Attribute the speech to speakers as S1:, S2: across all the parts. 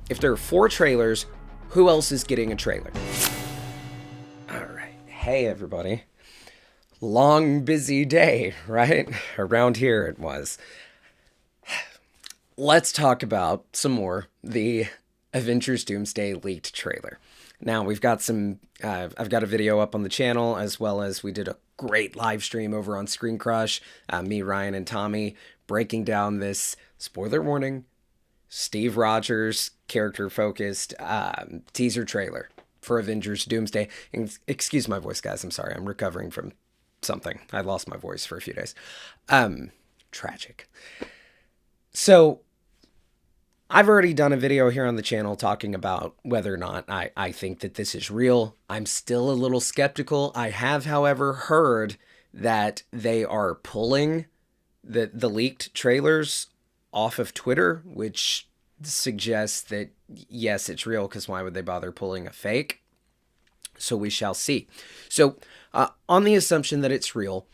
S1: if there are 4 trailers, who else is getting a trailer? All right. Hey, everybody. Long, busy day, right? Around here it was. Let's talk about some more the Avengers Doomsday leaked trailer. Now, we've got some, I've got a video up on the channel, as well as we did a great live stream over on Screen Crush, me, Ryan, and Tommy, breaking down this, spoiler warning, Steve Rogers character-focused teaser trailer for Avengers Doomsday. And excuse my voice, guys, I'm sorry, I'm recovering from something. I lost my voice for a few days. Tragic. So, I've already done a video here on the channel talking about whether or not I think that this is real. I'm still a little skeptical. I have, however, heard that they are pulling the leaked trailers off of Twitter, which suggests that, yes, it's real, because why would they bother pulling a fake? So we shall see. So on the assumption that it's real,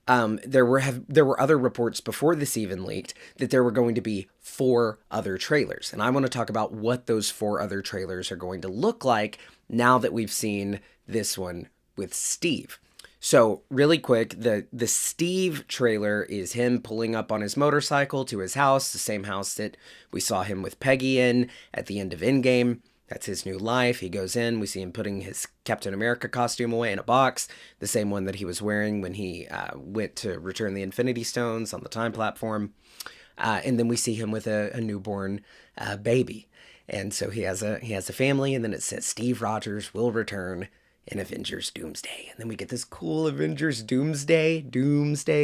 S1: there were other reports before this even leaked that there were going to be 4 other trailers. And I want to talk about what those 4 other trailers are going to look like now that we've seen this one with Steve. So really quick, the Steve trailer is him pulling up on his motorcycle to his house, the same house that we saw him with Peggy in at the end of Endgame. That's his new life. He goes in, we see him putting his Captain America costume away in a box, the same one that he was wearing when he went to return the Infinity Stones on the time platform. And then we see him with a newborn baby. And so he has a family, and then it says Steve Rogers will return in Avengers Doomsday. And then we get this cool Avengers Doomsday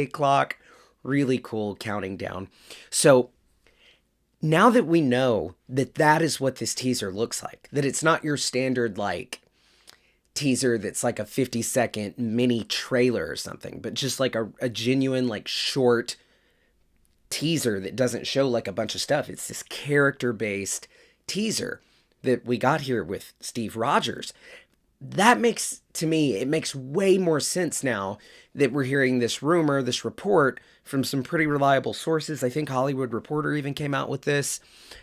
S1: clock. Really cool counting down. So now that we know that that is what this teaser looks like, that it's not your standard like teaser that's like a 50-second mini trailer or something, but just like a genuine like short teaser that doesn't show like a bunch of stuff. It's this character-based teaser that we got here with Steve Rogers. That makes, to me, it makes way more sense now that we're hearing this rumor, this report from some pretty reliable sources. I think Hollywood Reporter even came out with this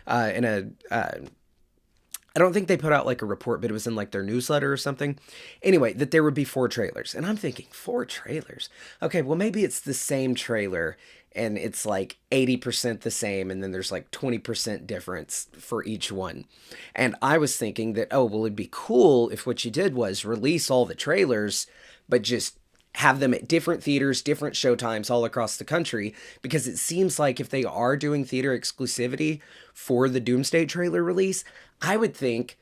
S1: in I don't think they put out like a report, but it was in like their newsletter or something. Anyway, that there would be 4 trailers. And I'm thinking, 4 trailers? Okay, well, maybe it's the same trailer and it's like 80% the same, and then there's like 20% difference for each one. And I was thinking that, oh, well, it'd be cool if what you did was release all the trailers, but just have them at different theaters, different showtimes all across the country, because it seems like if they are doing theater exclusivity for the Doomsday trailer release, I would think,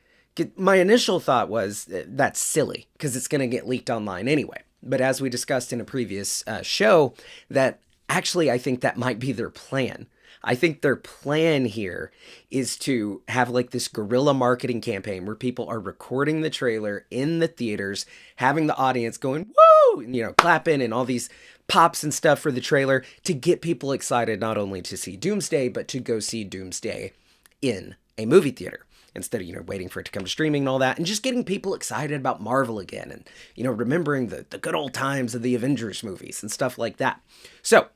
S1: my initial thought was that's silly because it's going to get leaked online anyway. But as we discussed in a previous show, that actually I think that might be their plan. I think their plan here is to have like this guerrilla marketing campaign where people are recording the trailer in the theaters, having the audience going, woo, you know, clapping and all these pops and stuff for the trailer to get people excited not only to see Doomsday, but to go see Doomsday in a movie theater instead of, you know, waiting for it to come to streaming and all that, and just getting people excited about Marvel again and, you know, remembering the good old times of the Avengers movies and stuff like that. So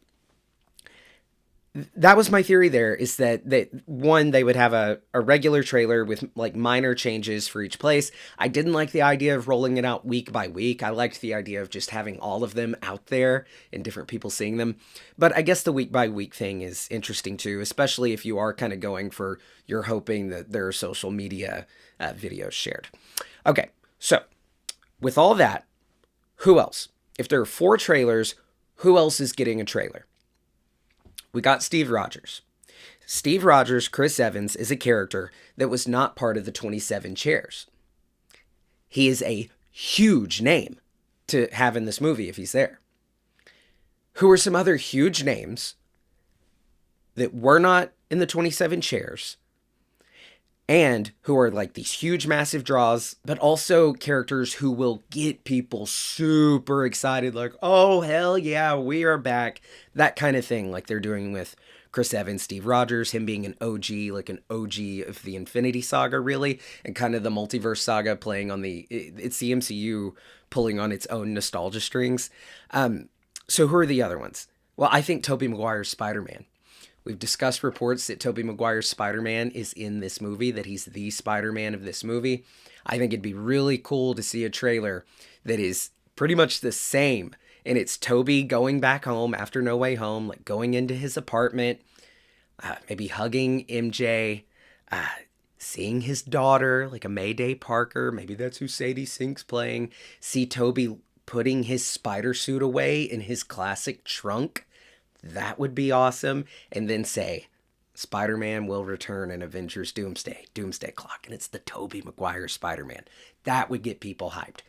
S1: that was my theory there, is that one, they would have a regular trailer with like minor changes for each place. I didn't like the idea of rolling it out week by week. I liked the idea of just having all of them out there and different people seeing them. But I guess the week by week thing is interesting too, especially if you are kind of going for, you're hoping that there are social media videos shared. Okay, so with all that, who else? If there are 4 trailers, who else is getting a trailer? We got Steve Rogers. Steve Rogers, Chris Evans, is a character that was not part of the 27 chairs. He is a huge name to have in this movie if he's there. Who are some other huge names that were not in the 27 chairs and who are like these huge, massive draws, but also characters who will get people super excited, like, oh, hell yeah, we are back. That kind of thing, like they're doing with Chris Evans, Steve Rogers, him being an OG, like an OG of the Infinity Saga, really, and kind of the multiverse saga playing on it's the MCU pulling on its own nostalgia strings. So who are the other ones? Well, I think Tobey Maguire Spider-Man. We've discussed reports that Tobey Maguire Spider-Man is in this movie, that he's the Spider-Man of this movie. I think it'd be really cool to see a trailer that is pretty much the same. And it's Tobey going back home after No Way Home, like going into his apartment, maybe hugging MJ, seeing his daughter, like a Mayday Parker. Maybe that's who Sadie Sink's playing. See Tobey putting his spider suit away in his classic trunk. That would be awesome. And then say, Spider-Man will return in Avengers Doomsday, Doomsday Clock, and it's the Tobey Maguire Spider-Man. That would get people hyped.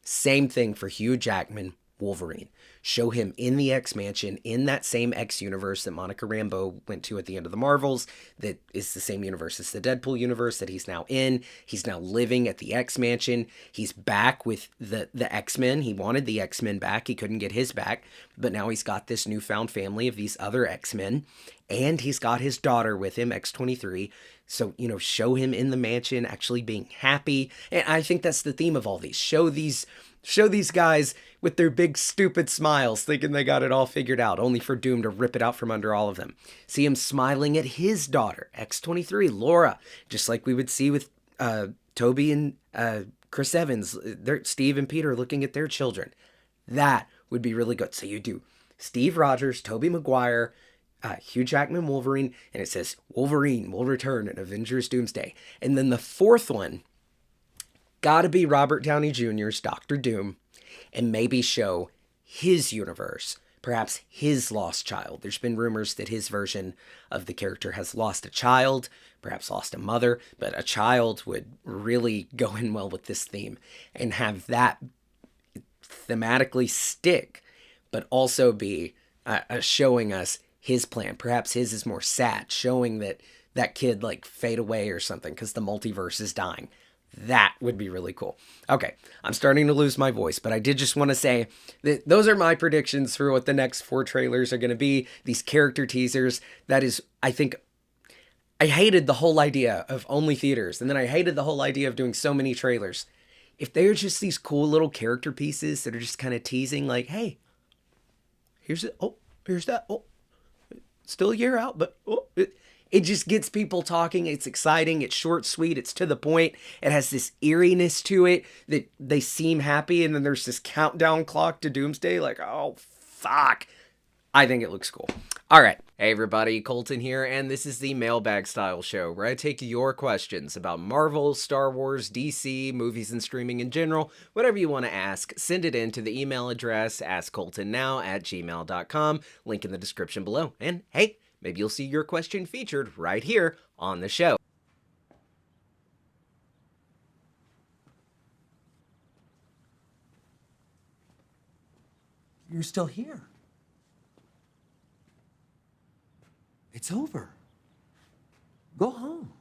S1: Same thing for Hugh Jackman Wolverine. Show him in the X Mansion, in that same X universe that Monica Rambeau went to at the end of the Marvels, that is the same universe as the Deadpool universe that he's now in. He's now living at the X Mansion. He's back with the X-Men. He wanted the X-Men back. He couldn't get his back, but now he's got this newfound family of these other X-Men, and he's got his daughter with him, X-23. So, show him in the mansion actually being happy. And I think that's the theme of all these. Show these guys with their big stupid smiles thinking they got it all figured out, only for Doom to rip it out from under all of them. See him smiling at his daughter, X-23, Laura, just like we would see with Toby and Chris Evans, Steve and Peter looking at their children. That would be really good. So you do Steve Rogers, Tobey Maguire, Hugh Jackman Wolverine, and it says Wolverine will return in Avengers Doomsday. And then the fourth one, gotta be Robert Downey Jr.'s Doctor Doom, and maybe show his universe, perhaps his lost child. There's been rumors that his version of the character has lost a child, perhaps lost a mother, but a child would really go in well with this theme and have that thematically stick, but also be showing us his plan. Perhaps his is more sad, showing that kid like fade away or something because the multiverse is dying. That would be really cool. Okay, I'm starting to lose my voice, but I did just want to say that those are my predictions for what the next 4 trailers are going to be. These character teasers. That is, I think, I hated the whole idea of only theaters, and then I hated the whole idea of doing so many trailers. If they're just these cool little character pieces that are just kind of teasing, like, hey, here's it. Oh, here's that. Oh, still a year out, but oh, it just gets people talking. It's exciting. It's short, sweet. It's to the point. It has this eeriness to it that they seem happy. And then there's this countdown clock to Doomsday. Like, oh, fuck. I think it looks cool. All right. Hey, everybody. Colton here. And this is the Mailbag Style Show, where I take your questions about Marvel, Star Wars, DC, movies and streaming in general. Whatever you want to ask, send it in to the email address askcoltonnow@gmail.com. Link in the description below. And hey, maybe you'll see your question featured right here on the show.
S2: You're still here. It's over. Go home.